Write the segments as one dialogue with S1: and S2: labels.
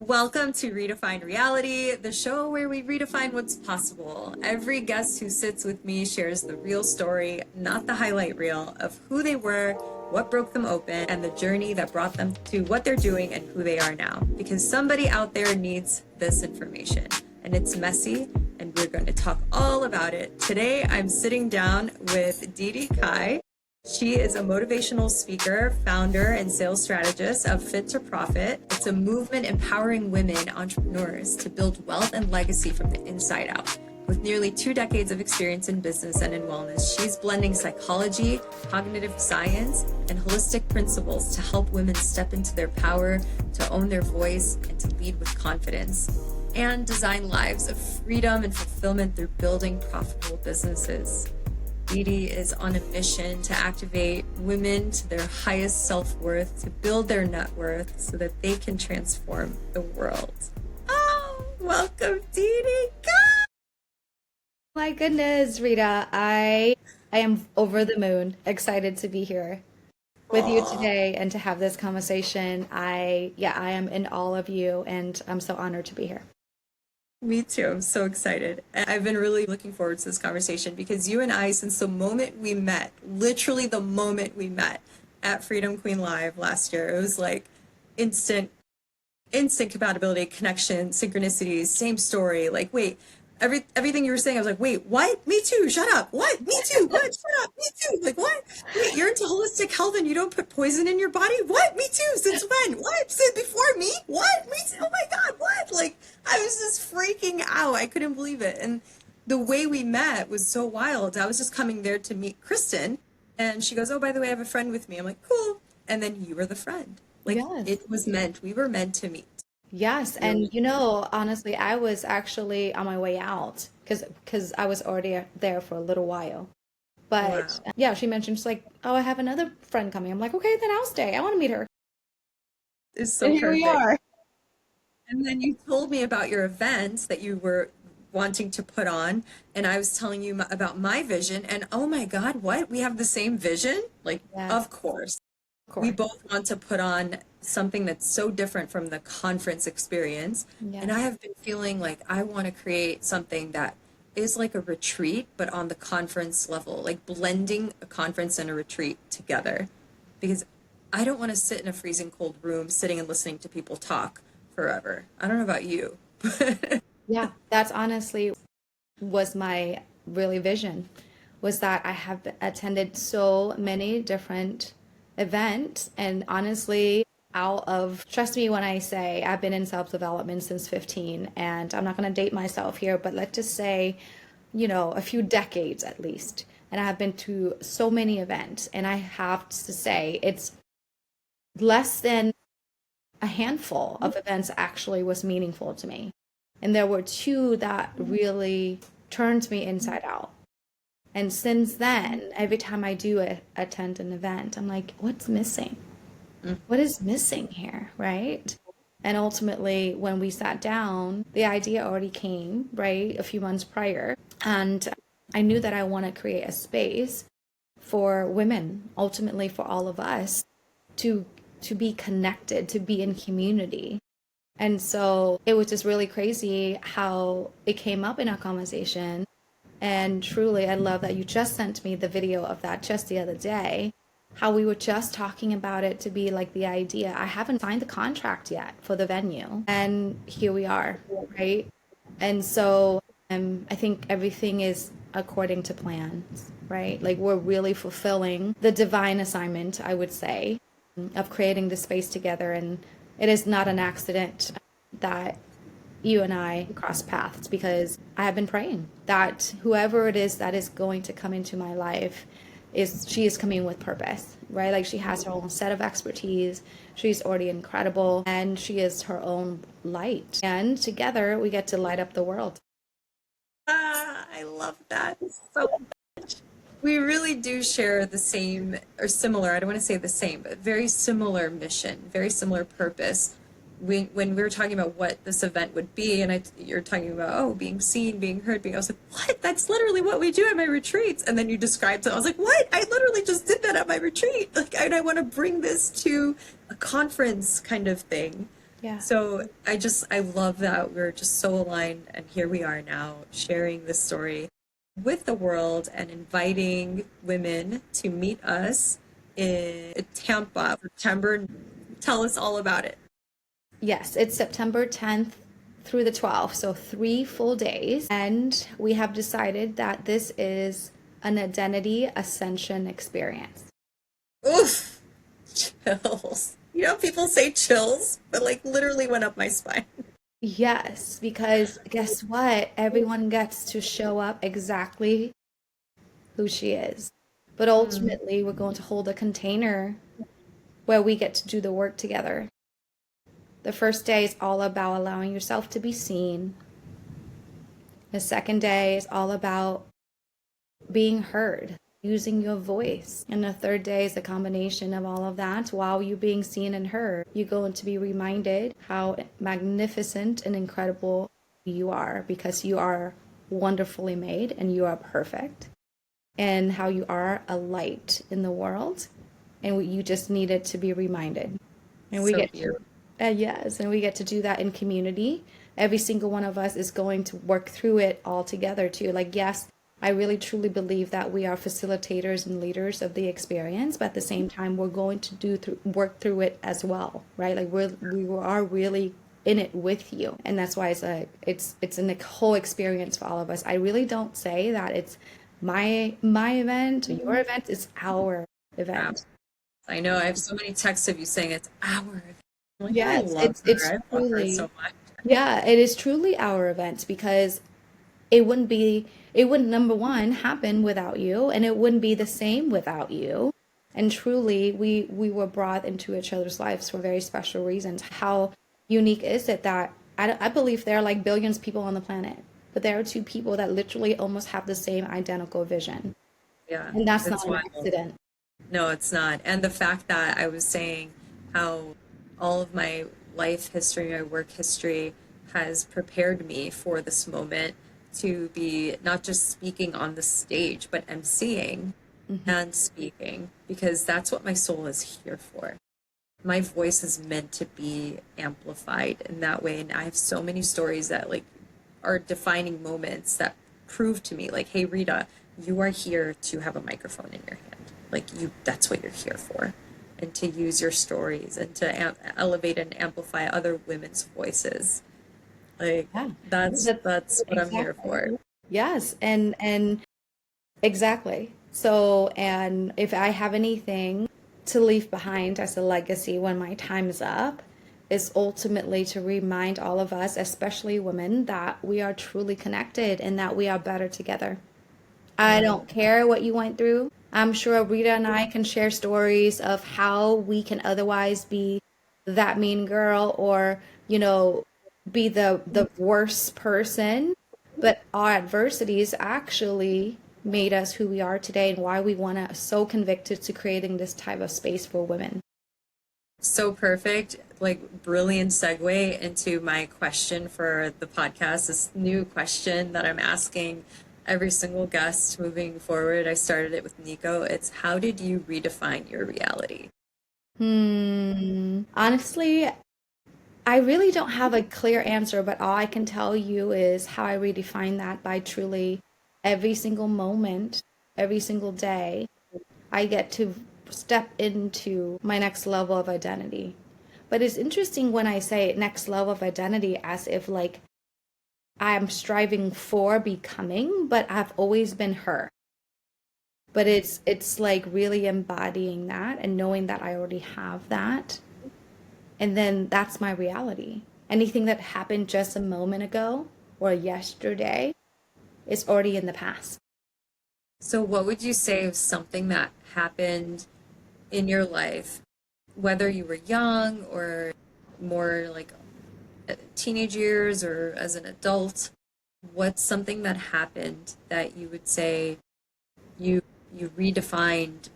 S1: Welcome to Redefine Reality, the show where we redefine what's possible. Every guest who sits with me shares the real story, not the highlight reel, of who they were, what broke them open, and the journey that brought them to what they're doing and who they are now. Because somebody out there needs this information. And it's messy, and we're going to talk all about it. Today, I'm sitting down with DeDee Kai. She is a motivational speaker, founder, and sales strategist of Fit to Profit. It's a movement empowering women entrepreneurs to build wealth and legacy from the inside out. With nearly 2 decades of experience in business and in wellness, she's blending psychology, cognitive science, and holistic principles to help women step into their power, to own their voice, and to lead with confidence, and design lives of freedom and fulfillment through building profitable businesses. DeDee is on a mission to activate women to their highest self-worth, to build their net worth so that they can transform the world. Oh, welcome, DeDee.
S2: My goodness, Rita, I am over the moon, excited to be here with you today and to have this conversation. I am in awe of you, and I'm so honored to be here.
S1: Me too. I'm so excited. And I've been really looking forward to this conversation because you and I, since the moment we met, literally the moment we met at Freedom Queen Live last year, it was like instant compatibility, connection, synchronicities, same story. Like, wait, everything you were saying, I was like, wait, what? Me too. Shut up. What? Me too. What? Shut up. Me too. Like, what? Wait, you're into holistic health and you don't put poison in your body? What? Me too. Since when? What? Since before me? What? Me too. Oh my God. What? Like, I was just freaking out. I couldn't believe it. And the way we met was so wild. I was just coming there to meet Kristen, and she goes, oh, by the way, I have a friend with me. I'm like, cool. And then you were the friend. Like,
S2: Yes.
S1: it was meant. We were meant to meet.
S2: Yes, and honestly, I was actually on my way out because I was already there for a little while. But
S1: Wow.
S2: yeah, she mentioned she's like, "Oh, I have another friend coming." I'm like, "Okay, then I'll stay. I want to meet her."
S1: It's
S2: And
S1: so
S2: here we
S1: perfect.
S2: are.
S1: And then you told me about your events that you were wanting to put on, and I was telling you about my vision, and oh my God, what? We have the same vision? Like,
S2: Yes,
S1: of course.
S2: of
S1: We
S2: course.
S1: both want to put on something that's so different from the conference experience. And I
S2: Yes.
S1: have been feeling like I want to create something that is like a retreat, but on the conference level, like blending a conference and a retreat together. Because I don't want to sit in a freezing cold room sitting and listening to people talk forever. I don't know about you.
S2: Yeah, that's honestly was my really vision was that I have attended so many different events and honestly out of trust me when I say I've been in self-development since 15 and I'm not going to date myself here but let's just say a few decades at least and I have been to so many events and I have to say it's less than a handful of events actually was meaningful to me and there were two that really turned me inside out. And since then, every time I do attend an event, I'm like, what's missing? What is missing here, right? And ultimately, when we sat down, the idea already came, right, a few months prior. And I knew that I want to create a space for women, ultimately for all of us, to to be connected, to be in community. And so it was just really crazy how it came up in our conversation. And truly, I love that you just sent me the video of that just the other day. How we were just talking about it to be like the idea. I haven't signed the contract yet for the venue. And here we are, right? And so I think everything is according to plans, right? Like we're really fulfilling the divine assignment, I would say, of creating the space together. And it is not an accident that you and I cross paths because I have been praying that whoever it is that is going to come into my life she is coming with purpose, right? Like she has her own set of expertise. She's already incredible and she is her own light. And together we get to light up the world.
S1: Ah, I love that so much. We really do share the same or similar, I don't want to say the same, but very similar mission, very similar purpose. When we were talking about what this event would be, and you're talking about, oh, being seen, being heard, I was like, what? That's literally what we do at my retreats. And then you described it. I was like, what? I literally just did that at my retreat. Like, I want to bring this to a conference kind of thing.
S2: Yeah.
S1: So I love that we're just so aligned, and here we are now sharing this story with the world and inviting women to meet us in Tampa, September. Tell us all about it.
S2: Yes, it's September 10th through the 12th, so 3 full days. And we have decided that this is an identity ascension experience.
S1: Oof, chills. You know, people say chills, but like literally went up my spine.
S2: Yes, because guess what? Everyone gets to show up exactly who she is. But
S1: Mm.
S2: ultimately, we're going to hold a container where we get to do the work together. The first day is all about allowing yourself to be seen. The second day is all about being heard, using your voice. And the third day is a combination of all of that. While you're being seen and heard, you're going to be reminded how magnificent and incredible you are, because you are wonderfully made and you are perfect, and how you are a light in the world. And you just needed to be reminded. And we
S1: So
S2: get to,
S1: beautiful.
S2: yes, and we get to do that in community. Every single one of us is going to work through it all together too. Like, yes, I really truly believe that we are facilitators and leaders of the experience, but at the same time, we're going to work through it as well, right? Like we are really in it with you, and that's why it's a whole experience for all of us. I really don't say that it's my event or your event. It's our
S1: Wow.
S2: event.
S1: I know I have so many texts of you saying it's our. I'm like, I
S2: Yes,
S1: love her.
S2: it's
S1: I love her so
S2: truly,
S1: much.
S2: yeah, it is truly our event, because it wouldn't be, it wouldn't, number one, happen without you, and it wouldn't be the same without you. And truly, we were brought into each other's lives for very special reasons. How unique is it that I believe there are like billions of people on the planet, but there are two people that literally almost have the same identical vision,
S1: Yeah,
S2: and that's not
S1: it's
S2: an
S1: wild.
S2: accident.
S1: No, it's not. And the fact that I was saying how all of my life history, my work history has prepared me for this moment to be not just speaking on the stage, but emceeing
S2: Mhm.
S1: and speaking, because that's what my soul is here for. My voice is meant to be amplified in that way. And I have so many stories that like are defining moments that prove to me like, hey Rita, you are here to have a microphone in your hand. Like you, that's what you're here for. And to use your stories and to elevate and amplify other women's voices. Like
S2: Yeah, that's
S1: that's what I'm here
S2: exactly.
S1: for.
S2: Yes, and exactly. So, and if I have anything to leave behind as a legacy when my time is up, is ultimately to remind all of us, especially women, that we are truly connected and that we are better together. I don't care what you went through. I'm sure Rita and I can share stories of how we can otherwise be that mean girl, or, be the worst person, but our adversities actually made us who we are today, and why we want to so convicted to creating this type of space for women.
S1: So perfect, like brilliant segue into my question for the podcast. This new question that I'm asking every single guest moving forward. I started it with Nico. It's how did you redefine your reality?
S2: Honestly, I really don't have a clear answer, but all I can tell you is how I redefine that by truly every single moment, every single day, I get to step into my next level of identity. But it's interesting when I say next level of identity as if like I'm striving for becoming, but I've always been her. But it's like really embodying that and knowing that I already have that. And then that's my reality. Anything that happened just a moment ago or yesterday is already in the past.
S1: So, what would you say of something that happened in your life, whether you were young or more like teenage years or as an adult? What's something that happened that you would say you you redefined,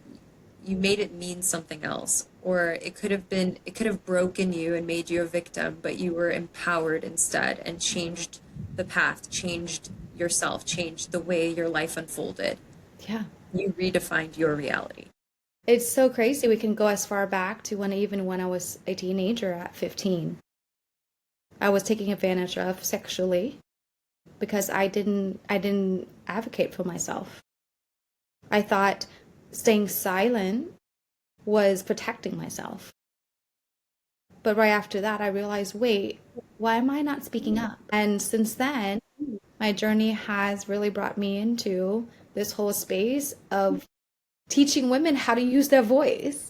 S1: you made it mean something else, or it could have broken you and made you a victim, but you were empowered instead and changed the path, changed yourself, changed the way your life unfolded.
S2: Yeah.
S1: You redefined your reality.
S2: It's so crazy. We can go as far back to when even when I was a teenager at 15. I was taken advantage of sexually because I didn't advocate for myself. I thought staying silent was protecting myself. But right after that, I realized, wait, why am I not speaking up? And since then, my journey has really brought me into this whole space of teaching women how to use their voice,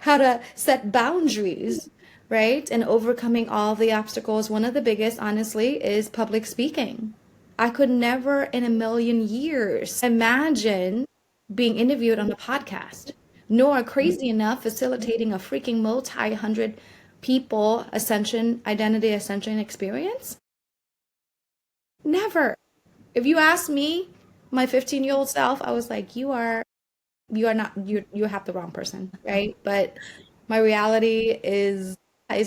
S2: how to set boundaries, right? And overcoming all the obstacles. One of the biggest, honestly, is public speaking. I could never in a million years imagine being interviewed on a podcast, nor crazy enough facilitating a freaking multi-hundred people ascension, identity ascension experience. Never. If you ask me, my 15-year-old self, I was like, you are not, you have the wrong person, right? But my reality is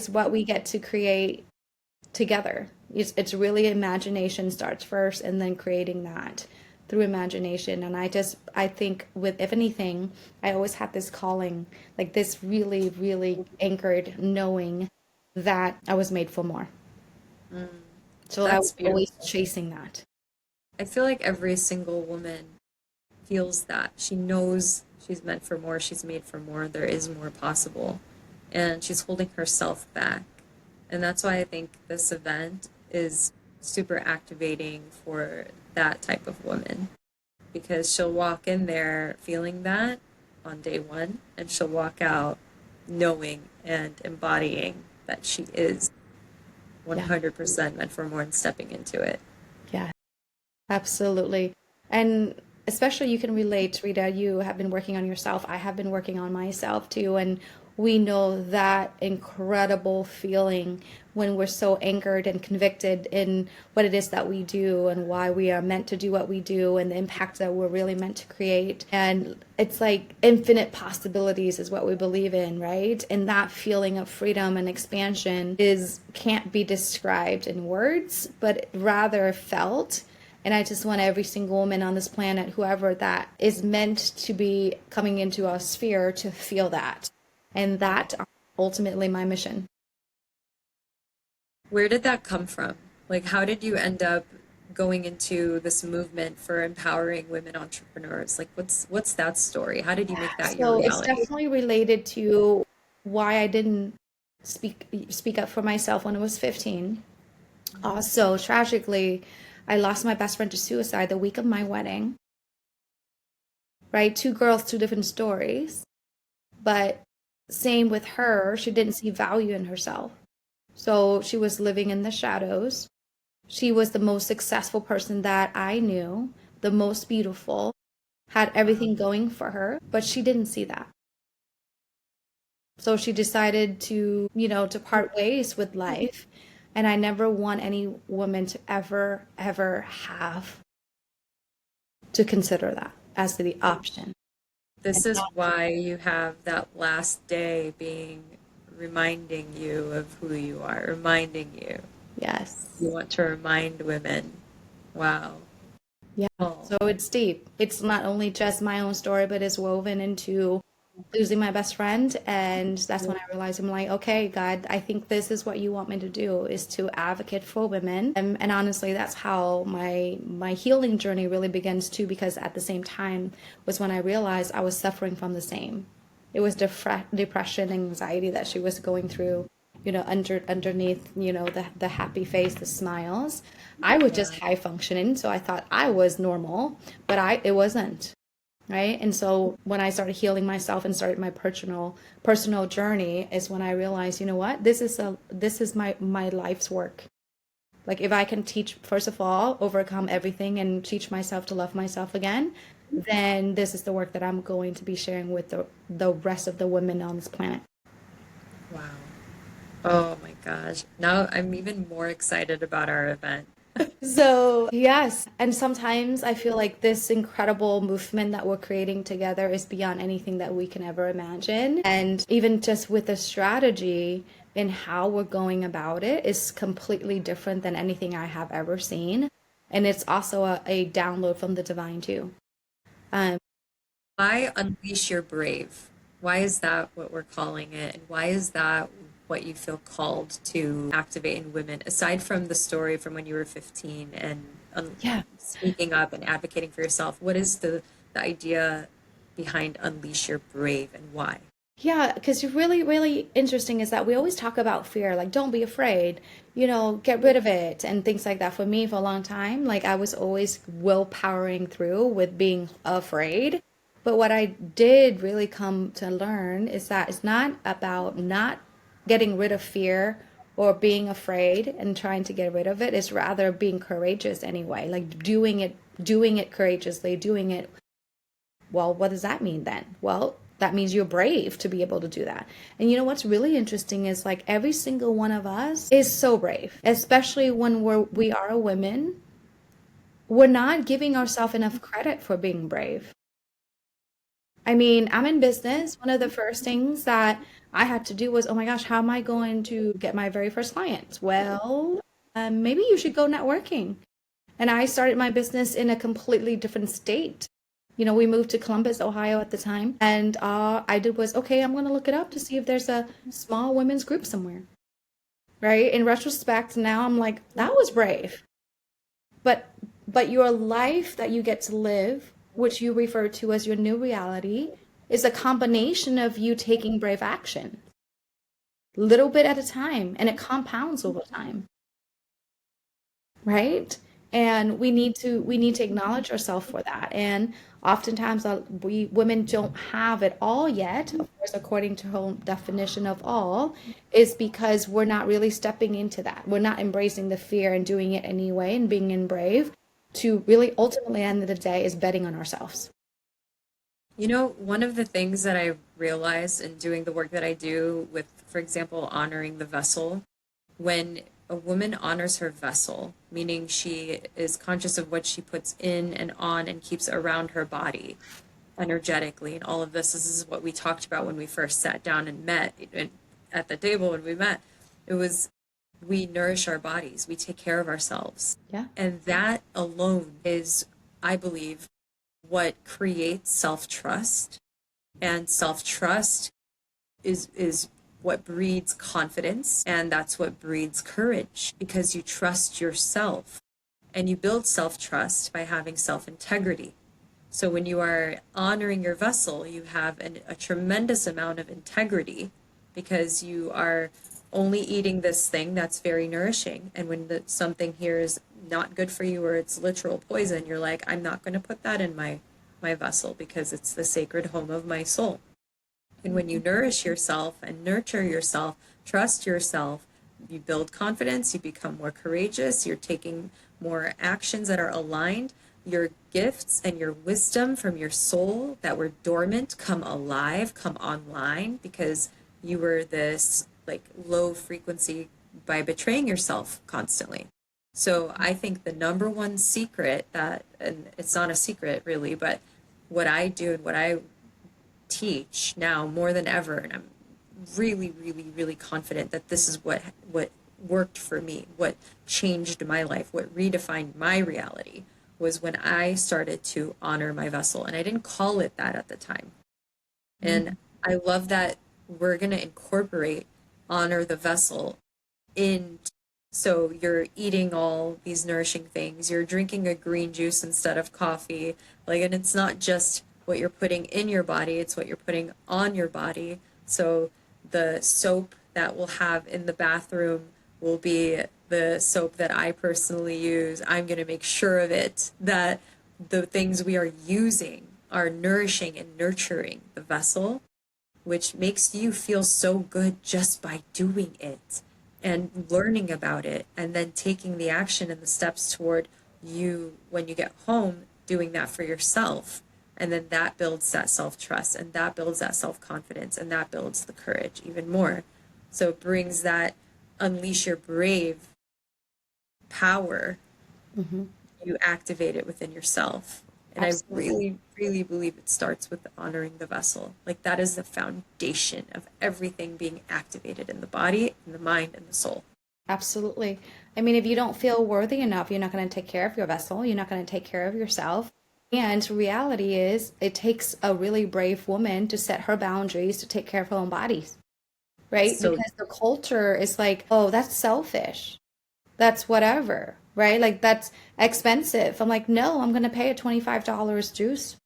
S2: what we get to create together. It's really imagination starts first and then creating that through imagination. And I think with, if anything, I always had this calling, like this really, really anchored knowing that I was made for more. So I
S1: That's
S2: was always
S1: beautiful.
S2: chasing that.
S1: I feel like every single woman feels that. She knows she's meant for more, she's made for more, there is more possible. And she's holding herself back. And that's why I think this event is super activating for that type of woman because she'll walk in there feeling that on day one, and she'll walk out knowing and embodying that she is
S2: Yeah.
S1: 100% meant for more and stepping into it.
S2: Yeah. Absolutely. And especially you can relate, Rita, you have been working on yourself. I have been working on myself too. And we know that incredible feeling when we're so anchored and convicted in what it is that we do and why we are meant to do what we do and the impact that we're really meant to create. And it's like infinite possibilities is what we believe in, right? And that feeling of freedom and expansion is can't be described in words, but rather felt. And I just want every single woman on this planet, whoever that is meant to be coming into our sphere, to feel that. And that ultimately my mission.
S1: Where did that come from? Like, how did you end up going into this movement for empowering women entrepreneurs? Like, what's that story? How did you make that your
S2: So it's
S1: reality?
S2: definitely related to why I didn't speak up for myself when I was 15. Also, tragically, I lost my best friend to suicide the week of my wedding, right? Two girls, two different stories. But same with her, she didn't see value in herself. So she was living in the shadows. She was the most successful person that I knew, the most beautiful, had everything going for her, but she didn't see that. So she decided to, to part ways with life. And I never want any woman to ever, ever have to consider that as the option.
S1: This is why you have that last day being reminding you of who you are, reminding you. You
S2: Yes.
S1: want to remind women. Wow.
S2: Yeah.
S1: Oh,
S2: So it's deep. It's not only just my own story, but it's woven into losing my best friend. And that's when I realized I'm like, okay, God, I think this is what you want me to do is to advocate for women. And honestly, that's how my healing journey really begins too, because at the same time was when I realized I was suffering from the same. It was depression, anxiety that she was going through, underneath, the happy face, the smiles. I was just
S1: yeah.
S2: high functioning, so I thought I was normal, but it wasn't, right? And so when I started healing myself and started my personal journey is when I realized, you know what? This is my life's work. Like if I can teach, first of all, overcome everything and teach myself to love myself again, then this is the work that I'm going to be sharing with the rest of the women on this planet.
S1: Wow. Oh my gosh. Now I'm even more excited about our event.
S2: So, yes. And sometimes I feel like this incredible movement that we're creating together is beyond anything that we can ever imagine. And even just with the strategy and how we're going about it is completely different than anything I have ever seen. And it's also a download from the divine too. Um,
S1: Why unleash your brave? Why is that what we're calling it? And why is that what you feel called to activate in women, aside from the story from when you were 15 and
S2: Yeah.
S1: speaking up and advocating for yourself? What is the idea behind Unleash Your Brave and why?
S2: Yeah, because really, really interesting is that we always talk about fear, like don't be afraid, get rid of it and things like that. For me, for a long time, like I was always willpowering through with being afraid. But what I did really come to learn is that it's not about not getting rid of fear or being afraid and trying to get rid of it. It's rather being courageous anyway, like doing it courageously, doing it well, what does that mean then? Well, that means you're brave to be able to do that. And you know what's really interesting is like every single one of us is so brave, especially when we are a women. We're not giving ourselves enough credit for being brave. I mean, I'm in business. One of the first things that I had to do was, oh my gosh, how am I going to get my very first clients? Well, maybe you should go networking. And I started my business in a completely different state. We moved to Columbus, Ohio at the time. And I did was, okay, I'm going to look it up to see if there's a small women's group somewhere. Right? In retrospect, now I'm like, that was brave. But your life that you get to live, which you refer to as your new reality, is a combination of you taking brave action, little bit at a time, and it compounds over time. Right? And we need to acknowledge ourselves for that. And oftentimes we women don't have it all yet, of course, according to her definition of all, is because we're not really stepping into that. We're not embracing the fear and doing it anyway and being in brave to really ultimately end of the day is betting on ourselves.
S1: One of the things that I realized in doing the work that I do with, for example, honoring the vessel, when a woman honors her vessel, meaning she is conscious of what she puts in and on and keeps around her body energetically, and all of this is what we talked about when we first sat down and met and at the table when we met. It was we nourish our bodies, we take care of ourselves.
S2: Yeah.
S1: And that alone is, I believe, what creates self-trust. And self-trust is what breeds confidence, and that's what breeds courage, because you trust yourself. And you build self-trust by having self-integrity. So when you are honoring your vessel, you have a tremendous amount of integrity, because you are only eating this thing that's very nourishing. And when something here is not good for you or it's literal poison, you're like, I'm not going to put that in my vessel because it's the sacred home of my soul. And when you nourish yourself and nurture yourself, trust yourself, you build confidence, you become more courageous, you're taking more actions that are aligned. Your gifts and your wisdom from your soul that were dormant come alive, come online, because you were this like low frequency by betraying yourself constantly. So I think the number one secret that, and it's not a secret really, but what I do and what I teach now more than ever, and I'm really, really, really confident that this is what worked for me, what changed my life, what redefined my reality, was when I started to honor my vessel. And I didn't call it that at the time. And I love that we're going to incorporate honor the vessel in. So you're eating all these nourishing things, you're drinking a green juice instead of coffee, like, and it's not just what you're putting in your body, it's what you're putting on your body. So the soap that we'll have in the bathroom will be the soap that I personally use. I'm going to make sure of it that the things we are using are nourishing and nurturing the vessel, which makes you feel so good just by doing it and learning about it, and then taking the action and the steps toward you when you get home, doing that for yourself. And then that builds that self-trust, and that builds that self-confidence, and that builds the courage even more. So it brings that unleash your brave power. You activate it within yourself. And
S2: Absolutely.
S1: I really, really believe it starts with honoring the vessel. Like, that is the foundation of everything being activated in the body, in the mind, and the soul.
S2: Absolutely. I mean, if you don't feel worthy enough, you're not going to take care of your vessel. You're not going to take care of yourself. And reality is, it takes a really brave woman to set her boundaries to take care of her own bodies, right?
S1: So
S2: Because the culture is like, oh, that's selfish. That's whatever, right? Like that's expensive. I'm like, no, I'm going to pay a $25 juice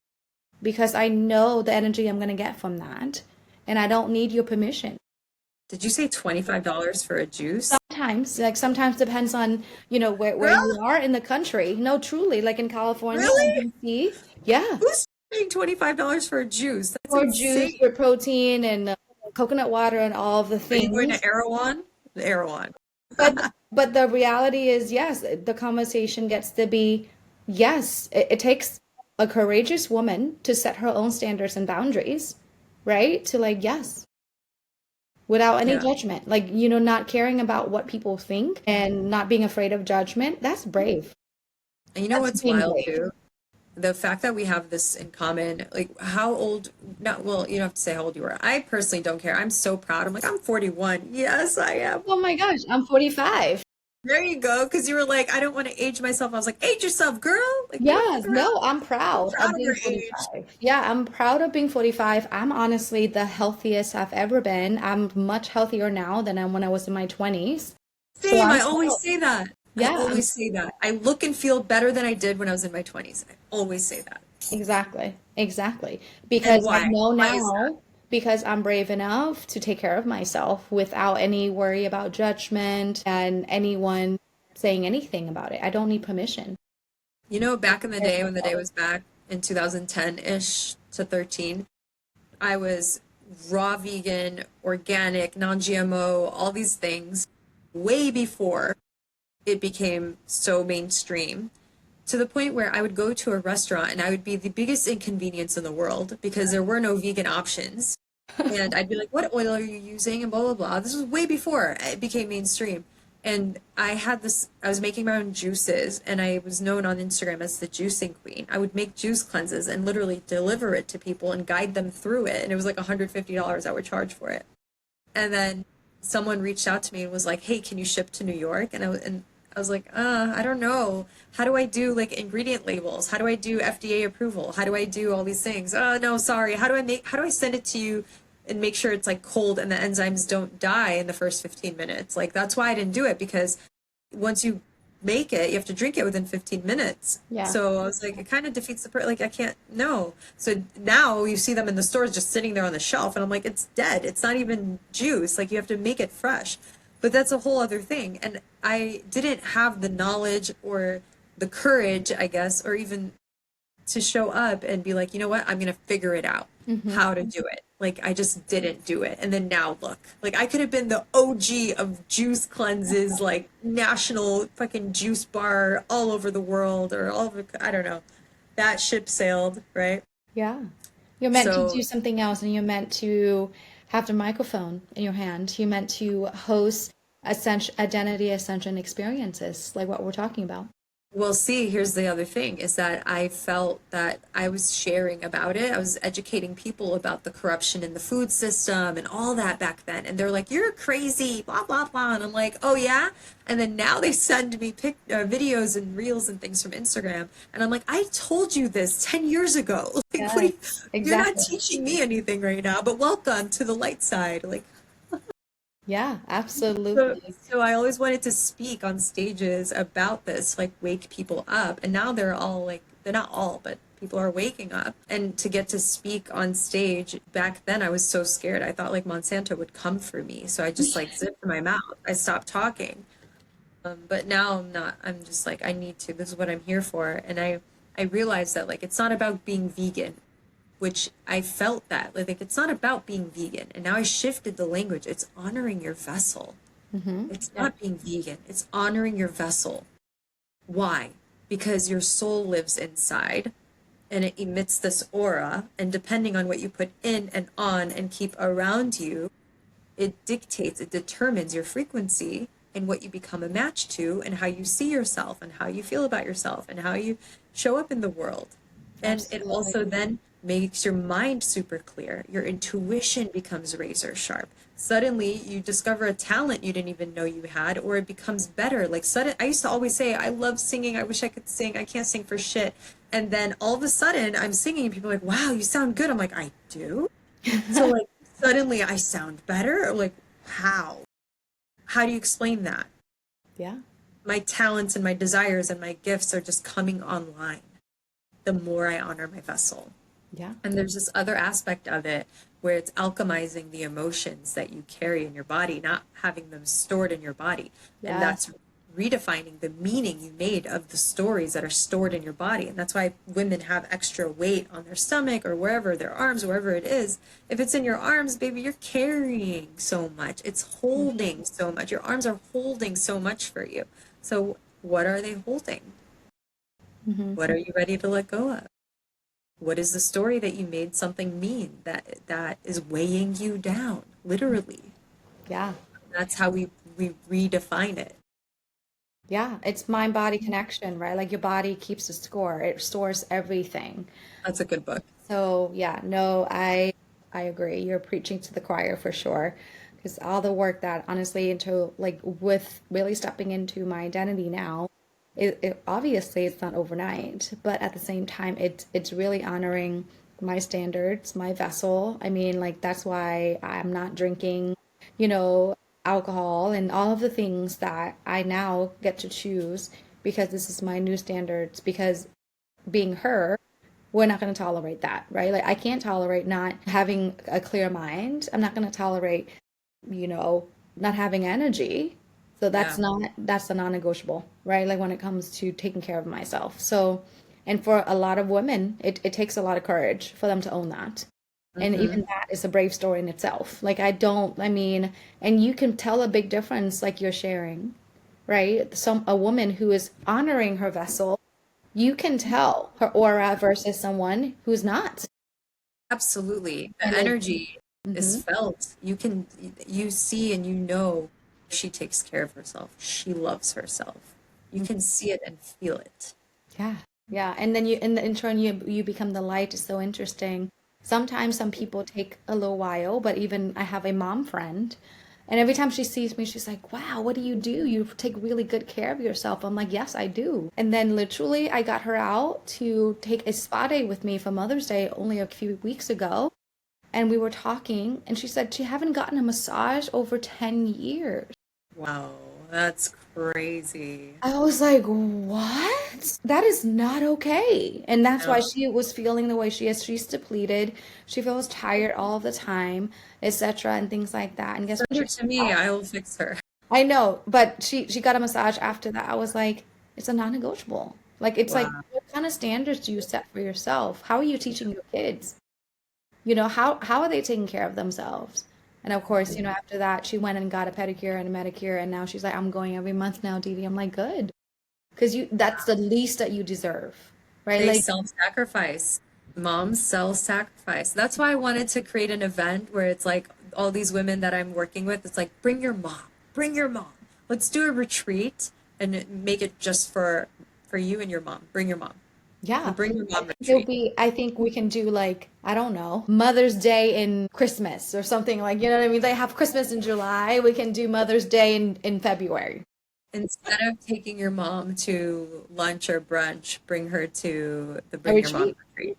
S2: because I know the energy I'm going to get from that. And I don't need your permission.
S1: did you say $25 for a juice?
S2: Sometimes, like sometimes depends on, where
S1: Girl,
S2: you are in the country. No, truly, like in California or
S1: really?
S2: DC. Yeah.
S1: Who's paying $25 for a juice? That's
S2: Or juice
S1: insane.
S2: with protein and coconut water and all of the
S1: Are you going to
S2: things.
S1: Erewhon? The Erewhon.
S2: But the reality is, yes, the conversation gets to be, yes, it takes a courageous woman to set her own standards and boundaries, right? To like, yes, without any
S1: Yeah.
S2: judgment, like, not caring about what people think and not being afraid of judgment. That's brave.
S1: And you know
S2: That's
S1: what's
S2: being
S1: wild
S2: brave.
S1: too? The fact that we have this in common, like how old, not, well, you don't have to say how old you were. I personally don't care. I'm so proud. I'm like, I'm 41. Yes, I am.
S2: Oh my gosh, I'm 45.
S1: There you go. Because you were like, I don't want to age myself. I was like, age yourself, girl. Like, get the
S2: Yes,
S1: fuck around.
S2: no, I'm
S1: I'm
S2: proud
S1: proud
S2: of
S1: of
S2: being
S1: your age.
S2: 45. Yeah, I'm proud of being 45. I'm honestly the healthiest I've ever been. I'm much healthier now than I when I was in my 20s. So
S1: Same.
S2: I'm
S1: I always
S2: proud.
S1: say that. I
S2: Yeah,
S1: always say that. I look and feel better than I did when I was in my 20s. I always say that.
S2: exactly. Exactly.
S1: And
S2: Because I
S1: why?
S2: know
S1: Why is that?
S2: now, because I'm brave enough to take care of myself without any worry about judgment and anyone saying anything about it. I don't need permission.
S1: You know,
S2: I
S1: back in
S2: take
S1: the
S2: care of
S1: day when the day
S2: myself.
S1: was back in 2010-ish to 13, I was raw vegan, organic, non-GMO, all these things way before it became so mainstream to the point where I would go to a restaurant and I would be the biggest inconvenience in the world because there were no vegan options. And I'd be like, what oil are you using? And blah, blah, blah. This was way before it became mainstream. And I was making my own juices and I was known on Instagram as the juicing queen. I would make juice cleanses and literally deliver it to people and guide them through it. And it was like $150 I would charge for it. And then someone reached out to me and was like, "Hey, can you ship to New York?" And I was like, I don't know. How do I do like ingredient labels? How do I do FDA approval? How do I do all these things? Oh, no, sorry. How do I send it to you and make sure it's like cold and the enzymes don't die in the first 15 minutes?" Like that's why I didn't do it because once you make it, you have to drink it within 15 minutes.
S2: Yeah.
S1: So I was like, it kind of defeats the like I can't no. So now you see them in the stores just sitting there on the shelf and I'm like, it's dead. It's not even juice. Like you have to make it fresh. But that's a whole other thing. And I didn't have the knowledge or the courage, I guess, or even to show up and be like, you know what, I'm gonna figure it out
S2: Hmm.
S1: how to do it. Like I just didn't do it. And then now look. Like I could have been the OG of juice cleanses, like national fucking juice bar all over the world or all over I don't know. That ship sailed, right?
S2: Yeah. You're meant to
S1: So
S2: do something else and you're meant to have the microphone in your hand. You're meant to host identity ascension experiences, like what we're talking about.
S1: well, see, here's the other thing is that I felt that I was sharing about it. I was educating people about the corruption in the food system and all that back then. And they're like, you're crazy, blah, blah, blah. And I'm like, oh, yeah? And then now they send me videos and reels and things from Instagram. And I'm like, I told you this 10 years ago. Like, what are
S2: Yes,
S1: you're not
S2: exactly.
S1: teaching me anything right now, but welcome to the light side. Like,
S2: Yeah,
S1: so,
S2: absolutely.
S1: so I always wanted to speak on stages about this, like wake people up. And now they're all like, they're not all, but people are waking up. And to get to speak on stage, back then I was so scared. I thought like Monsanto would come for me. So I just like zipped my mouth. I stopped talking. But now I'm not. I'm just like, I need to. This is what I'm here for. And I realized that like, it's not about being vegan, which I felt that like it's not about being vegan. And now I shifted the language. It's honoring your vessel.
S2: Hmm.
S1: It's
S2: Yeah.
S1: not being vegan, it's honoring your vessel. Why? Because your soul lives inside and it emits this aura, and depending on what you put in and on and keep around you, it dictates, it determines your frequency and what you become a match to, and how you see yourself, and how you feel about yourself, and how you show up in the world. And it
S2: Absolutely.
S1: also then makes your mind super clear. Your intuition becomes razor sharp. Suddenly, you discover a talent you didn't even know you had, or it becomes better. Like, I used to always say, I love singing. I wish I could sing. I can't sing for shit. And then all of a sudden, I'm singing, and people are like, wow, you sound good. I'm like, I do? So like suddenly I sound better. Like How? How do you explain that?
S2: Yeah.
S1: My talents and my desires and my gifts are just coming online the more I honor my vessel.
S2: Yeah.
S1: And there's this other aspect of it where it's alchemizing the emotions that you carry in your body, not having them stored in your body. And
S2: Yeah.
S1: that's redefining the meaning you made of the stories that are stored in your body. And that's why women have extra weight on their stomach or wherever, their arms, wherever it is. If it's in your arms, baby, you're carrying so much. It's holding so much. Your arms are holding so much for you. So what are they holding?
S2: Mm-hmm.
S1: What are you ready to let go of? What is the story that you made something mean that is weighing you down, literally?
S2: Yeah.
S1: That's how we redefine it.
S2: Yeah. It's mind body connection, right? Like your body keeps a score, it stores everything.
S1: That's a good book.
S2: So yeah, no, I agree. You're preaching to the choir for sure. Because all the work that honestly into like with really stepping into my identity now, it obviously it's not overnight, but at the same time it's really honoring my standards, my vessel. I mean, like that's why I'm not drinking, you know, alcohol and all of the things that I now get to choose because this is my new standards because being her, we're not going to tolerate that, right? Like I can't tolerate not having a clear mind. I'm not going to tolerate, you know, not having energy. So
S1: Yeah.
S2: that's a non-negotiable, right? Like when it comes to taking care of myself. So, and for a lot of women, it takes a lot of courage for them to own that. And
S1: Mm-hmm.
S2: even that is a brave story in itself. Like I mean, and you can tell a big difference like you're sharing, right? A woman who is honoring her vessel, you can tell her aura versus someone who's not.
S1: Absolutely. The
S2: And it,
S1: energy is
S2: hmm
S1: felt. You see and you know she takes care of herself. She loves herself. You can see it and feel it.
S2: yeah, yeah. And then in turn, you become the light. It's so interesting. Sometimes some people take a little while, but even I have a mom friend, and every time she sees me, she's like, "Wow, what do? You take really good care of yourself." I'm like, "Yes, I do." And then literally, I got her out to take a spa day with me for Mother's Day only a few weeks ago. And we were talking, and she said she haven't gotten a massage over 10 years.
S1: Wow, that's crazy.
S2: I was like, what? That is not okay. And that's why
S1: No.
S2: she was feeling the way she is. She's depleted. She feels tired all the time, etc., and things like that. And guess what
S1: Send her
S2: she
S1: to me. I will fix her.
S2: I know, but she got a massage after that. I was like, it's a non-negotiable. Like it's like
S1: Wow.
S2: what kind of standards do you set for yourself? How are you teaching your kids? You know, how are they taking care of themselves? And of course, you know, after that, she went and got a pedicure and a manicure, and now she's like, I'm going every month now, DeDee. I'm like, good, because you that's the least that you deserve, right?
S1: They
S2: Like,
S1: self-sacrifice. Moms self-sacrifice. That's why I wanted to create an event where it's like all these women that I'm working with, it's like, bring your mom, bring your mom. Let's do a retreat and make it just for you and your mom. Bring your mom. The
S2: yeah,
S1: bring your
S2: I
S1: mom
S2: think it'll
S1: retreat.
S2: be. I think we can do like I don't know, Mother's Day in Christmas or something like you know what I mean. They have Christmas in July. We can do Mother's Day in February.
S1: Instead of taking your mom to lunch or brunch, bring her to the
S2: A
S1: bring your mom
S2: retreat.
S1: retreat.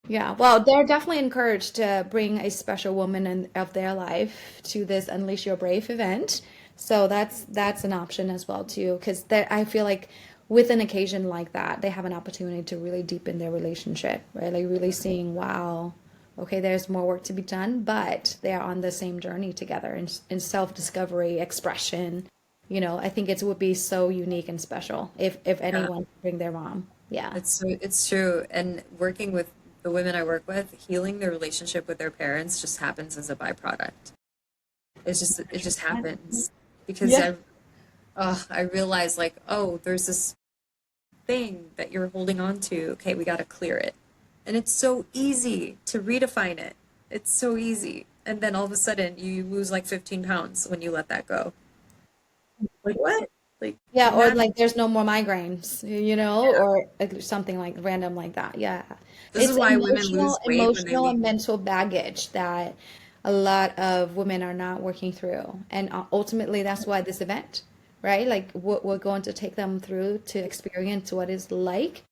S2: Yeah, well, they're definitely encouraged to bring a special woman of their life to this Unleash Your Brave event. So that's an option as well too, because I feel like with an occasion like that, they have an opportunity to really deepen their relationship, right? Like really seeing, wow, okay, there's more work to be done, but they are on the same journey together in self-discovery, expression. You know, I think it would be so unique and special if
S1: Yeah.
S2: anyone could bring their mom. Yeah.
S1: It's true. And working with the women I work with, healing their relationship with their parents just happens as a byproduct. It just happens because
S2: Yeah.
S1: I realize like, oh, there's this thing that you're holding on to. Okay, we got to clear it. And it's so easy to redefine it. It's so easy. And then all of a sudden you lose like 15 pounds when you let that go. Like what? Like
S2: Yeah, or
S1: imagine.
S2: like there's no more migraines, you know,
S1: Yeah.
S2: or like something like random like that. Yeah.
S1: This is
S2: It's
S1: why women lose weight when they
S2: emotional
S1: leave.
S2: and mental baggage that a lot of women are not working through. And ultimately that's why this event, right? Like we're going to take them through to experience what it's like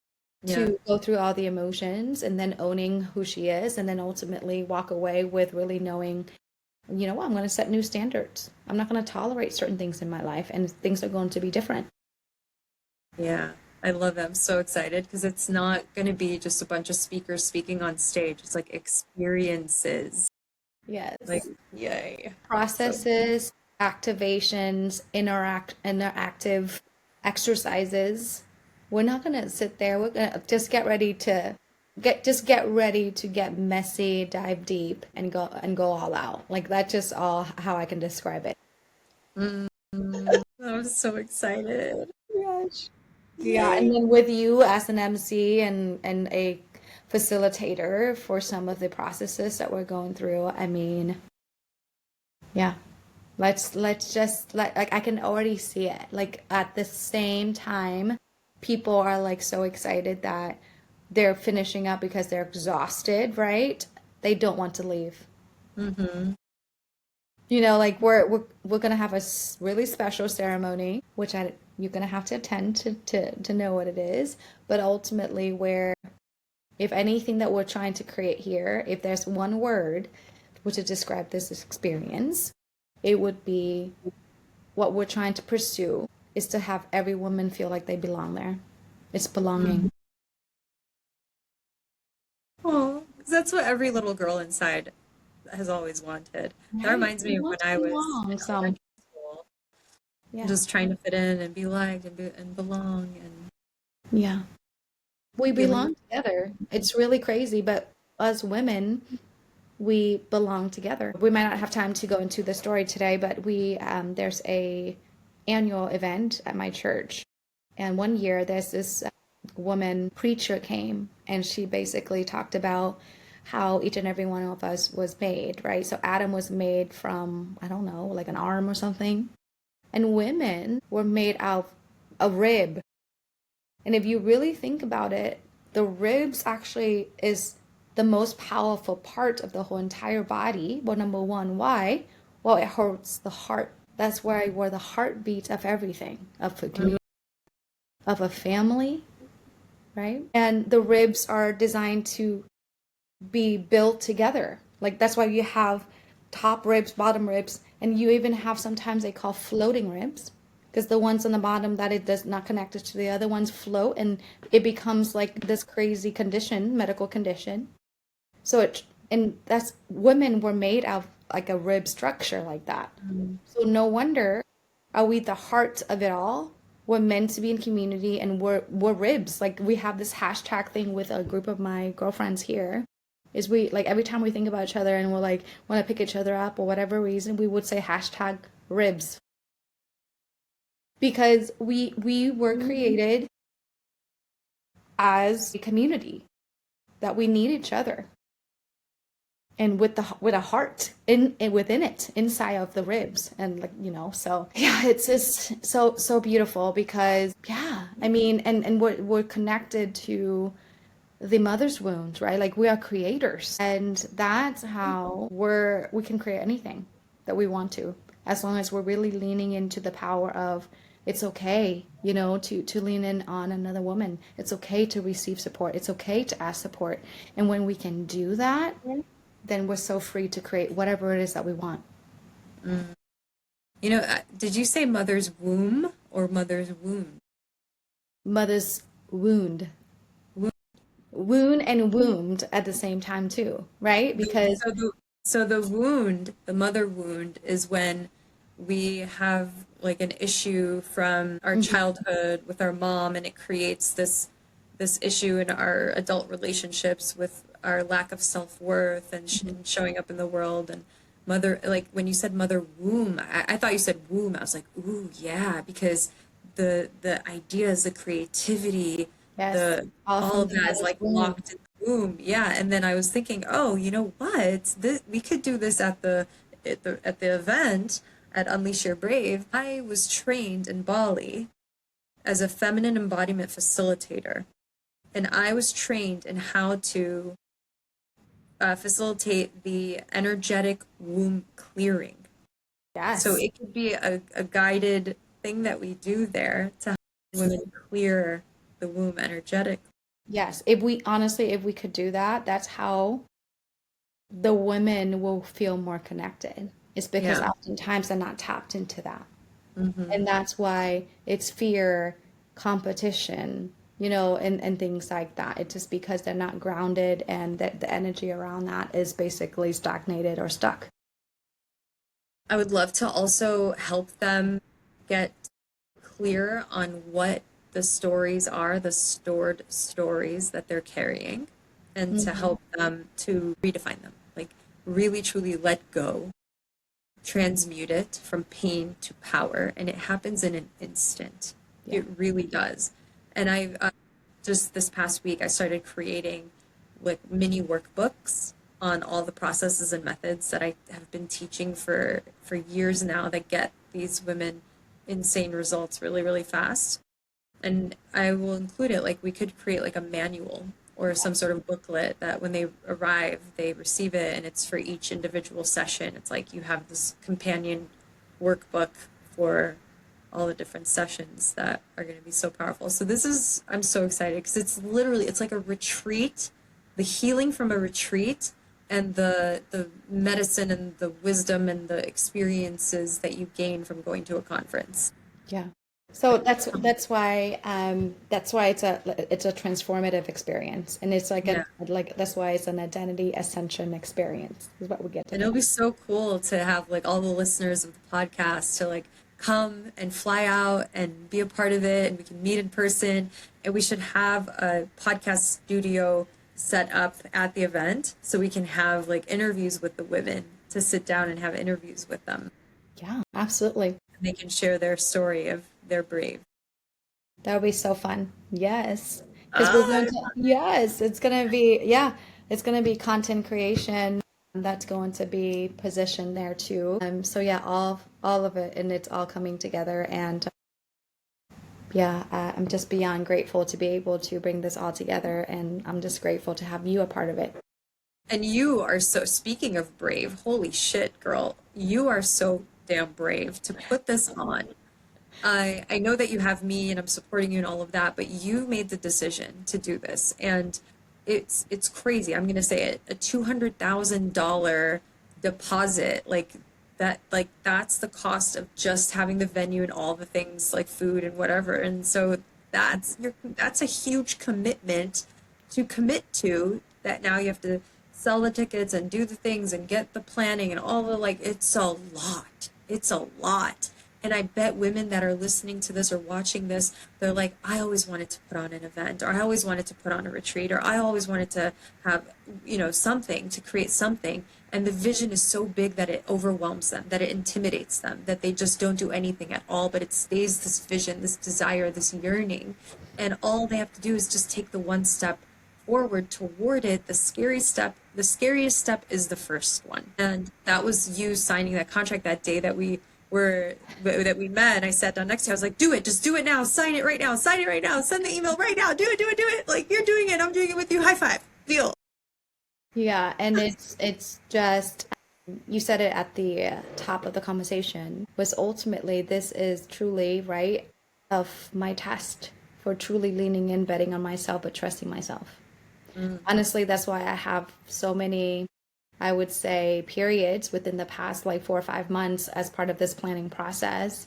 S1: Yeah.
S2: to go through all the emotions and then owning who she is and then ultimately walk away with really knowing you know what, I'm going to set new standards. I'm not going to tolerate certain things in my life, and things are going to be different.
S1: Yeah, I love it. I'm so excited because it's not going to be just a bunch of speakers speaking on stage. It's like experiences. Like,
S2: Yes.
S1: yay. So,
S2: Processes, activations, interactive exercises. We're not going to sit there. We're going to just get ready to get messy, dive deep, and go all out. Like that's just all how I can describe it.
S1: mm, I'm so excited.
S2: Gosh. Yeah, and
S1: Yay.
S2: then with you as an MC and a facilitator for some of the processes that we're going through, I mean, yeah. Let's just like I can already see it. Like at the same time, people are like so excited that they're finishing up because they're exhausted, right? They don't want to leave.
S1: Mm-hmm.
S2: You know, like we're gonna have a really special ceremony, which you're gonna have to attend to know what it is. But ultimately, where if anything that we're trying to create here, if there's one word which would describe this experience, it would be what we're trying to pursue is to have every woman feel like they belong there. It's belonging.
S1: Oh, 'cause that's what every little girl inside has always wanted. That
S2: Right?
S1: reminds
S2: We
S1: me of
S2: want
S1: when
S2: to
S1: I was in
S2: belong some.
S1: elementary school,
S2: Yeah.
S1: just trying to fit in and be liked and belong and
S2: Yeah. We
S1: feeling.
S2: belong together. It's really crazy, but as women, we belong together. We might not have time to go into the story today, but we there's a annual event at my church, and one year there's this woman preacher came, and she basically talked about how each and every one of us was made, right? So Adam was made from, I don't know, like an arm or something, and women were made out of a rib. And if you really think about it, the ribs actually is the most powerful part of the whole entire body. Well, number one, why? Well, it holds the heart. That's where the heartbeat of everything, of a community, of a family, right? And the ribs are designed to be built together. Like that's why you have top ribs, bottom ribs, and you even have sometimes they call floating ribs because the ones on the bottom that it does not connected to the other ones float and it becomes like this crazy condition, medical condition. So it and that's women were made out of like a rib structure like that. So no wonder are we the heart of it all? We're meant to be in community and we're ribs. Like we have this hashtag thing with a group of my girlfriends here. Is we like every time we think about each other and we're like want to pick each other up or whatever reason, we would say hashtag ribs. Because we were created as a community that we need each other. And with a heart in within it inside of the ribs and like so yeah it's just so beautiful because yeah I mean and we're connected to the mother's wound, right? Like we are creators and that's how we can create anything that we want to as long as we're really leaning into the power of it's okay to lean in on another woman. It's okay to receive support. It's okay to ask support. And when we can do that, then we're so free to create whatever it is that we want.
S1: Did you say mother's womb or mother's wound?
S2: Mother's wound.
S1: Wound.
S2: Wound and wombed at the same time too, right? Because
S1: So the wound, the mother wound, is when we have like an issue from our
S2: Mhm.
S1: childhood with our mom, and it creates this issue in our adult relationships with our lack of self-worth and showing up in the world and mother, like when you said mother womb, I thought you said womb. I was like, ooh, yeah, because the ideas, the creativity,
S2: yes,
S1: the
S2: all
S1: all
S2: from
S1: of
S2: the
S1: that is
S2: mother's
S1: like
S2: womb.
S1: locked in the womb. Yeah, and then I was thinking, oh, you know what? We could do this at the event at Unleash Your Brave. I was trained in Bali as a feminine embodiment facilitator, and I was trained in how to facilitate the energetic womb clearing. So
S2: Yes.
S1: it could be a guided thing that we do there to help women clear the womb energetic.
S2: Yes. If we could do that, that's how the women will feel more connected. It's because
S1: Yeah.
S2: oftentimes they're not tapped into that.
S1: Hmm.
S2: And that's why it's fear, competition, and things like that. It's just because they're not grounded and that the energy around that is basically stagnated or stuck.
S1: I would love to also help them get clear on what the stories are, the stored stories that they're carrying, and to
S2: Hmm.
S1: help them to redefine them. Like, really, truly let go, transmute it from pain to power. And it happens in an instant.
S2: Yeah.
S1: It really does. And just this past week, I started creating like mini workbooks on all the processes and methods that I have been teaching for years now that get these women insane results really, really fast. And I will include it, like we could create like a manual or some sort of booklet that when they arrive, they receive it and it's for each individual session. It's like you have this companion workbook for all the different sessions that are going to be so powerful. So this is, I'm so excited because it's literally, it's like a retreat, the healing from a retreat and the medicine and the wisdom and the experiences that you gain from going to a conference.
S2: Yeah. So that's why it's a transformative experience, and it's like
S1: Yeah.
S2: that's why it's an identity ascension experience is what we get to
S1: And
S2: do.
S1: it'll be so cool to have like all the listeners of the podcast to like come and fly out and be a part of it and we can meet in person and we should have a podcast studio set up at the event so we can have like interviews with the women to sit down and have interviews with them
S2: Yeah, absolutely.
S1: and they can share their story of their brave.
S2: That would be so fun. Yes. Because we're
S1: Ah,
S2: going to, yes, it's going to be, yeah, it's going to be content creation that's going to be positioned there too. So yeah, all of it, and it's all coming together. And yeah, I'm just beyond grateful to be able to bring this all together, and I'm just grateful to have you a part of it.
S1: and you are so, speaking of brave, holy shit, girl, you are so damn brave to put this on. I know that you have me and I'm supporting you and all of that, but you made the decision to do this, and it's crazy. I'm gonna say it, a $200,000 deposit, like that's the cost of just having the venue and all the things like food and whatever. And so that's a huge commitment to commit to that now you have to sell the tickets and do the things and get the planning and all the like it's a lot. It's a lot. And I bet women that are listening to this or watching this, they're like, I always wanted to put on an event, or I always wanted to put on a retreat, or I always wanted to have, something to create something. And the vision is so big that it overwhelms them, that it intimidates them, that they just don't do anything at all. But it stays this vision, this desire, this yearning. And all they have to do is just take the one step forward toward it. The scariest step is the first one. And that was you signing that contract that day that we met, and I sat down next to you. I was like, do it, just do it now, sign it right now, sign it right now, send the email right now, do it. Like you're doing it, I'm doing it with you. High five. Deal.
S2: Yeah, and it's just you said it at the top of the conversation was ultimately this is truly right of my test for truly leaning in, betting on myself, but trusting myself.
S1: Mm.
S2: Honestly, that's why I have so many, I would say, periods within the past like 4 or 5 months as part of this planning process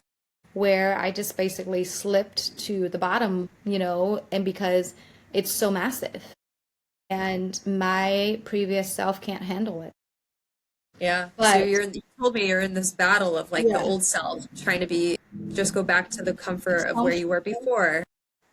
S2: where I just basically slipped to the bottom, and because it's so massive and my previous self can't handle it.
S1: Yeah. So
S2: But
S1: you told me you're in this battle of like the
S2: yeah,
S1: old self, trying to just go back to the comfort
S2: it's
S1: of where you
S2: comfortable.
S1: were before.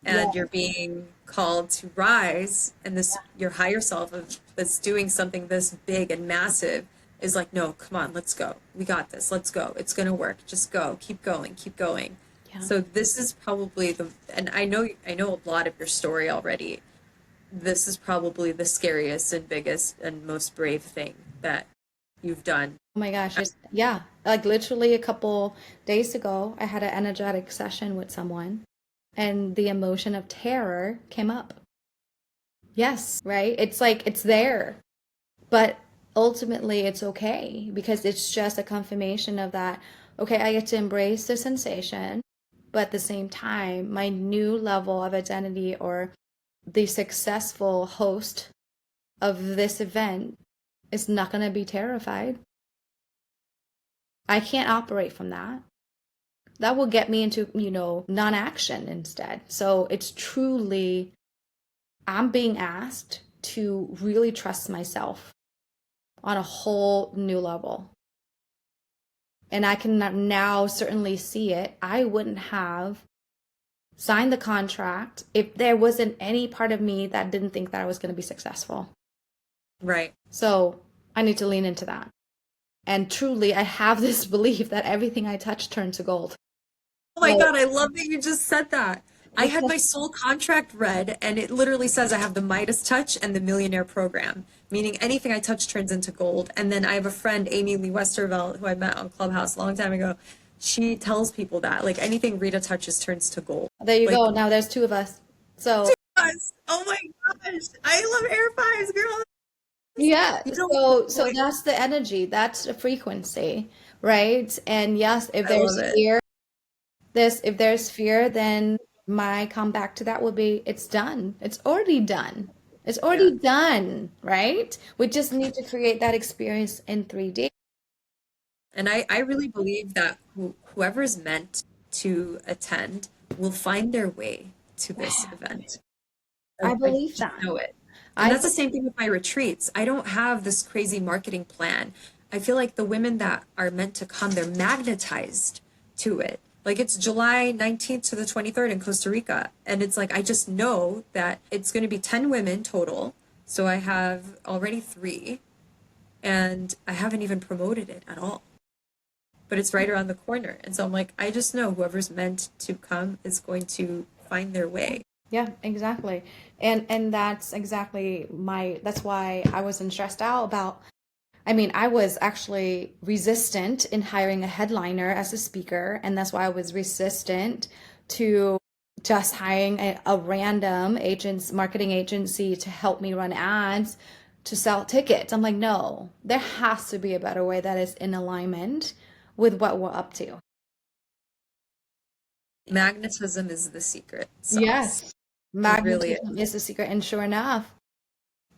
S2: Yeah,
S1: And you're being called to rise, and this your higher self that's doing something this big and massive is like, no, come on, let's go. We got this. Let's go. It's gonna work. Just go. Keep going. Keep going.
S2: yeah.
S1: So this is probably and I know a lot of your story already. This is probably the scariest and biggest and most brave thing that you've done.
S2: Oh my gosh, yeah. Like literally a couple days ago, I had an energetic session with someone and the emotion of terror came up. Yes, right? It's like it's there. But ultimately, it's okay because it's just a confirmation of that. Okay, I get to embrace the sensation, but at the same time, my new level of identity or the successful host of this event is not going to be terrified. I can't operate from that. That will get me into, non-action instead. So it's truly, I'm being asked to really trust myself on a whole new level. And I can now certainly see it. I wouldn't have signed the contract if there wasn't any part of me that didn't think that I was going to be successful.
S1: Right.
S2: So I need to lean into that. And truly, I have this belief that everything I touch turns to gold.
S1: Oh my
S2: So
S1: God, I love that you just said that. I had my
S2: because,
S1: soul contract read, and it literally says I have the Midas touch and the millionaire program, meaning anything I touch turns into gold. And then I have a friend, Amy Lee Westervelt, who I met on Clubhouse a long time ago. She tells people that, like, anything Rita touches turns to gold.
S2: there you
S1: Like,
S2: go. Now there's two of us. So
S1: yes. Oh my gosh. I love air fives, girl.
S2: yeah,
S1: You don't
S2: so
S1: like,
S2: that's the energy, that's the frequency, right? And yes, if
S1: I love
S2: there's
S1: it.
S2: fear, if there's fear, then my comeback to that would be it's done. It's already done. It's
S1: Yeah.
S2: already done, right? We just need to create that experience in 3D.
S1: And I really believe that whoever's meant to attend will find their way to this
S2: Yeah,
S1: event.
S2: I
S1: I
S2: believe
S1: just
S2: that.
S1: know it. And
S2: I
S1: that's the same thing with my retreats. I don't have this crazy marketing plan. I feel like the women that are meant to come, they're magnetized to it. Like it's July 19th to the 23rd in Costa Rica. And it's like, I just know that it's going to be 10 women total. So I have already three, and I haven't even promoted it at all. But it's right around the corner. And so I'm like, I just know whoever's meant to come is going to find their way.
S2: Yeah, exactly. And that's exactly that's why I wasn't stressed out about. I mean, I was actually resistant in hiring a headliner as a speaker, and that's why I was resistant to just hiring a random marketing agency to help me run ads to sell tickets. I'm like, no, there has to be a better way that is in alignment with what we're up to.
S1: Magnetism is the secret sauce.
S2: Yes.
S1: It really is.
S2: Magnetism is the secret, and sure enough,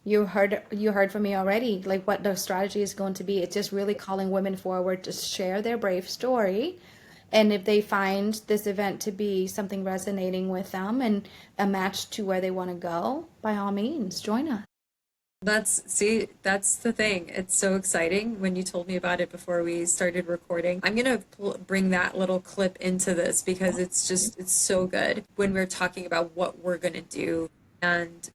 S2: you heard from me already, like what the strategy is going to be. It's just really calling women forward to share their brave story. And if they find this event to be something resonating with them and a match to where they want to go, by all means, join us.
S1: That's the thing. It's so exciting when you told me about it before we started recording. I'm gonna bring that little clip into this because it's so good when we're talking about what we're gonna do and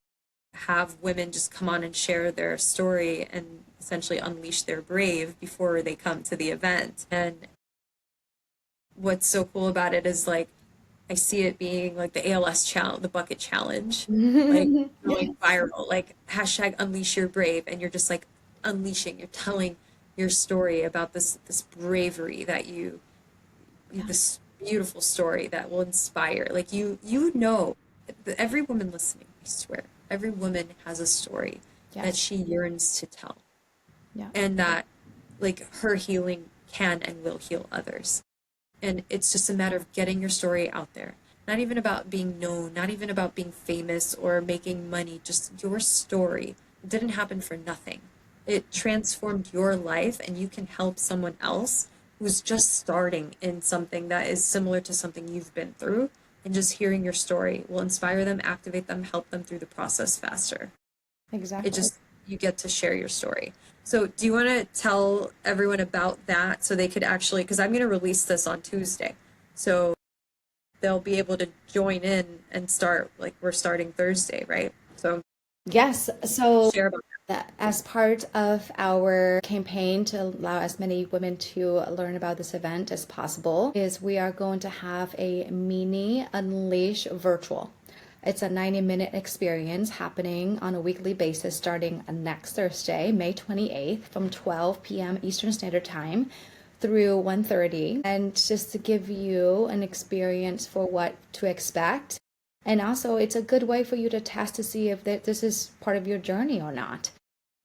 S1: have women just come on and share their story and essentially unleash their brave before they come to the event. And what's so cool about it is like I see it being like the ALS challenge, the bucket challenge, like going viral, like hashtag unleash your brave, and you're just like unleashing, you're telling your story about this bravery that this beautiful story that will inspire. Like every woman listening, I swear, every woman has a story that
S2: Yes.
S1: she yearns to tell,
S2: Yeah.
S1: and that like her healing can and will heal others. And it's just a matter of getting your story out there. Not even about being known, not even about being famous or making money, just your story. It didn't happen for nothing. It transformed your life, and you can help someone else who's just starting in something that is similar to something you've been through. And just hearing your story will inspire them, activate them, help them through the process faster. It
S2: Exactly.
S1: just, you get to share your story. So, do you want to tell everyone about that so they could actually, because I'm going to release this on Tuesday. So they'll be able to join in and start, like we're starting Thursday, right? So
S2: Yes. So
S1: share about
S2: as part of our campaign to allow as many women to learn about this event as possible, is we are going to have a mini Unleash virtual. It's a 90-minute experience happening on a weekly basis starting next Thursday, May 28th from 12 p.m. Eastern Standard Time through 1:30, and just to give you an experience for what to expect. And also, it's a good way for you to test to see if this is part of your journey or not.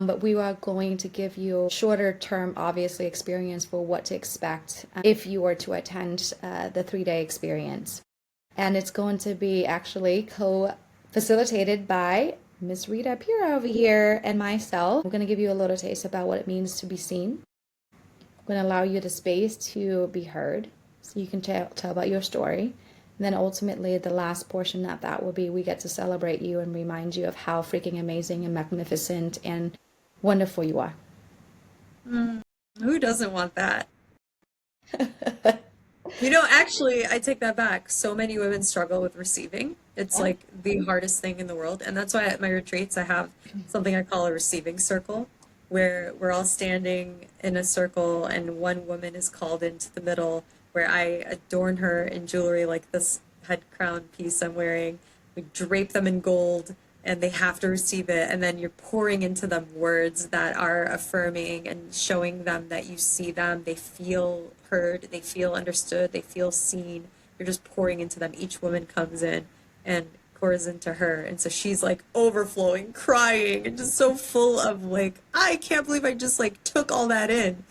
S2: But we are going to give you shorter term, obviously, experience for what to expect if you were to attend the 3-day experience. And it's going to be actually co-facilitated by Miss Rita Pira over here and myself. I'm going to give you a little taste about what it means to be seen. going to allow you the space to be heard so you can tell about your story. And then ultimately, the last portion of that will be we get to celebrate you and remind you of how freaking amazing and magnificent and wonderful you are.
S1: Who doesn't want that? Actually, I take that back. So many women struggle with receiving. It's like the hardest thing in the world. And that's why at my retreats, I have something I call a receiving circle, where we're all standing in a circle and one woman is called into the middle, where I adorn her in jewelry like this head crown piece I'm wearing. We drape them in gold and they have to receive it. And then you're pouring into them words that are affirming and showing them that you see them. They feel heard, they feel understood, they feel seen. You're just pouring into them. Each woman comes in and pours into her. And so she's like overflowing, crying, and just so full of like, I can't believe I just like took all that in.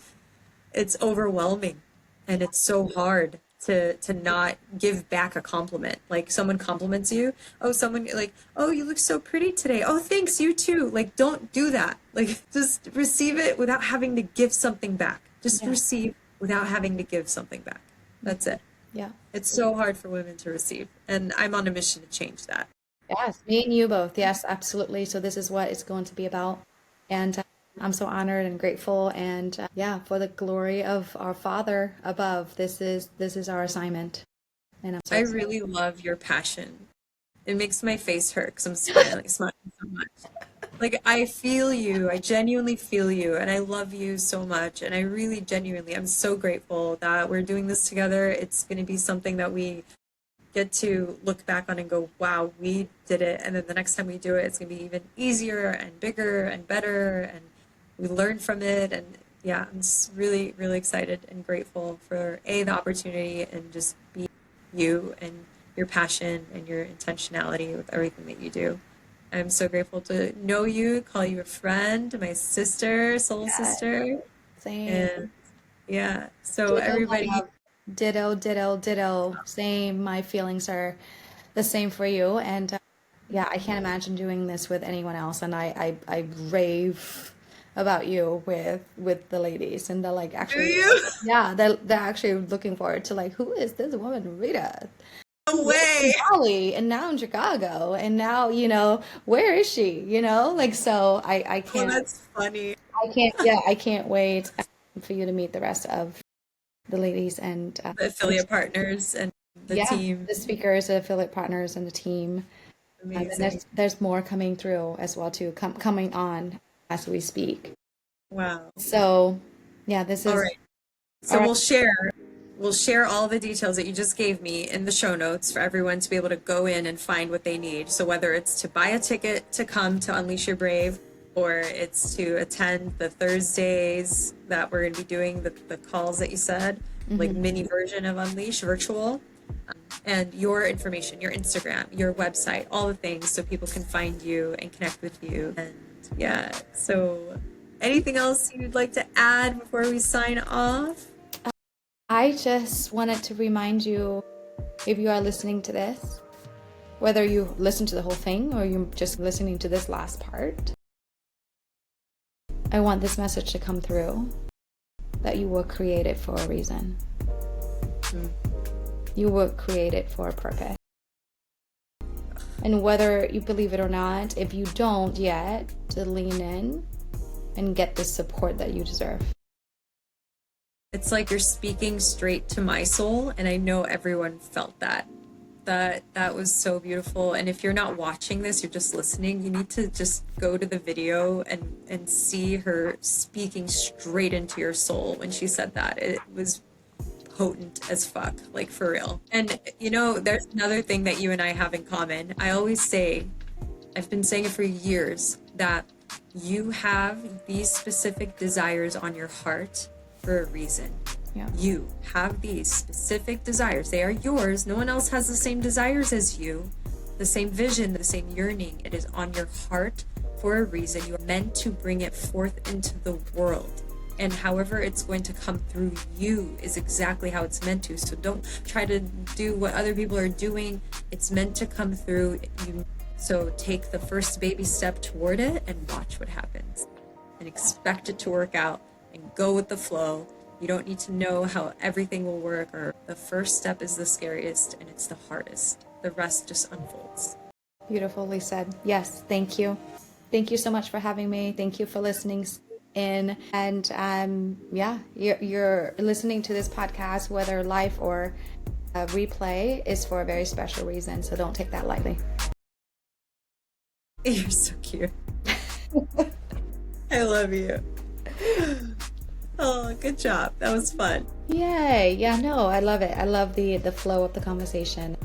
S1: It's overwhelming. And it's so hard to not give back a compliment. Like someone compliments you. Oh, someone like, oh, you look so pretty today. Oh, thanks, you too. Like, don't do that. Like, just receive it without having to give something back. Just receive without having to give something back. That's it.
S2: Yeah.
S1: It's so hard for women to receive. And I'm on a mission to change that.
S2: Yes, me and you both. Yes, absolutely. So this is what it's going to be about. And I'm so honored and grateful. And for the glory of our Father above, this is our assignment. And I'm so
S1: I
S2: excited.
S1: really love your passion. It makes my face hurt because I'm smiling so much. Like, I feel you. I genuinely feel you. And I love you so much. And I really genuinely, I'm so grateful that we're doing this together. It's going to be something that we get to look back on and go, wow, we did it. And then the next time we do it, it's going to be even easier and bigger and better. And we learn from it. And yeah, I'm just really, really excited and grateful for the opportunity and just be you and your passion and your intentionality with everything that you do. I'm so grateful to know you, call you a friend, my sister, soul sister.
S2: Same.
S1: And yeah, so everybody,
S2: Ditto, ditto, ditto. Same. My feelings are the same for you. And I can't imagine doing this with anyone else. And I rave about you with the ladies, and they're like
S1: do
S2: actually,
S1: you?
S2: they're actually looking forward to like, who is this woman, Rita?
S1: No
S2: In
S1: way.
S2: Bali, and now in Chicago, and now where is she? Like, so I
S1: Oh,
S2: can't.
S1: that's funny.
S2: I can't wait for you to meet the rest of the ladies and
S1: The affiliate partners and the team.
S2: the speakers, the affiliate partners, and the team. And
S1: Amazing.
S2: there's more coming through as well too, coming on as we speak.
S1: Wow.
S2: So, this is
S1: All right. So
S2: all right.
S1: we'll share all the details that you just gave me in the show notes for everyone to be able to go in and find what they need. So whether it's to buy a ticket to come to Unleash Your Brave, or it's to attend the Thursdays that we're going to be doing the calls that you said, like mini version of Unleash virtual, and your information, your Instagram, your website, all the things so people can find you and connect with you. And yeah, so anything else you'd like to add before we sign off?
S2: I just wanted to remind you, if you are listening to this, whether you listen to the whole thing or you're just listening to this last part, I want this message to come through, that you were created for a reason. You were created for a purpose. And whether you believe it or not, if you don't yet, to lean in and get the support that you deserve.
S1: It's like you're speaking straight to my soul, and I know everyone felt that. That was so beautiful. And if you're not watching this, you're just listening, you need to just go to the video and see her speaking straight into your soul when she said that. It was potent as fuck, like for real. And there's another thing that you and I have in common. I always say, I've been saying it for years, that you have these specific desires on your heart for a reason.
S2: Yeah.
S1: You have these specific desires. They are yours. No one else has the same desires as you, the same vision, the same yearning. It is on your heart for a reason. You are meant to bring it forth into the world. And however it's going to come through you is exactly how it's meant to. So don't try to do what other people are doing. It's meant to come through you. So take the first baby step toward it and watch what happens. And expect it to work out and go with the flow You don't need to know how everything will work, or the first step is the scariest and it's the hardest. The rest just unfolds.
S2: Beautifully said. Yes, thank you. Thank you so much for having me. Thank you for listening in. And yeah, you're listening to this podcast, whether live or replay, is for a very special reason. So don't take that lightly.
S1: You're so cute. I love you. Oh, good job. That was fun.
S2: Yay. Yeah, no, I love it. I love the flow of the conversation.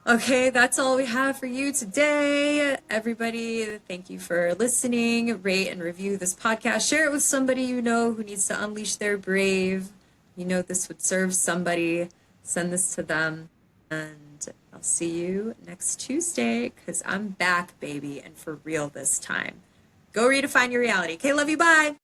S1: Okay, that's all we have for you today. Everybody, thank you for listening. Rate and review this podcast. Share it with somebody you know who needs to unleash their brave. You know this would serve somebody. Send this to them. And I'll see you next Tuesday, because I'm back, baby, and for real this time. Go redefine your reality. Okay, love you. Bye.